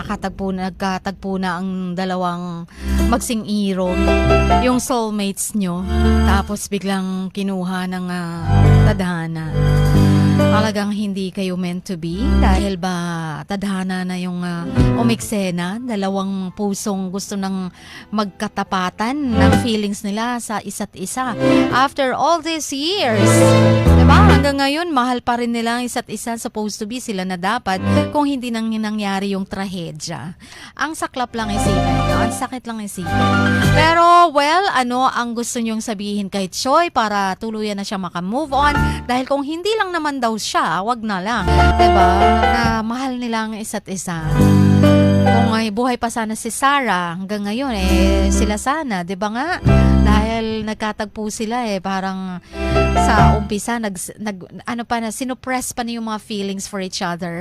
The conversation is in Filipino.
nagkatagpo na ang dalawang magsing-iro, yung soulmates nyo, tapos biglang kinuha ng tadhana. Talagang hindi kayo meant to be dahil ba tadhana na yung umiksena, dalawang pusong gusto ng magkatapatan ng feelings nila sa isa't isa after all these years. Diba? Hanggang ngayon, mahal pa rin nila ang isa't isa. Supposed to be sila na dapat kung hindi nangyari yung trahedya. Ang saklap lang isipin. Ang sakit lang isipin. Pero, well, ano ang gusto nyong sabihin kay Choi para tuluyan na siya makamove on? Dahil kung hindi lang naman daw siya, wag na lang. Diba? Na mahal nila ang isa't isa. Kung ay buhay pa sana si Sarah, hanggang ngayon, sila sana. Diba nga? Dahil nagkatagpo sila parang sa umpisa, sinuppress pa na yung mga feelings for each other.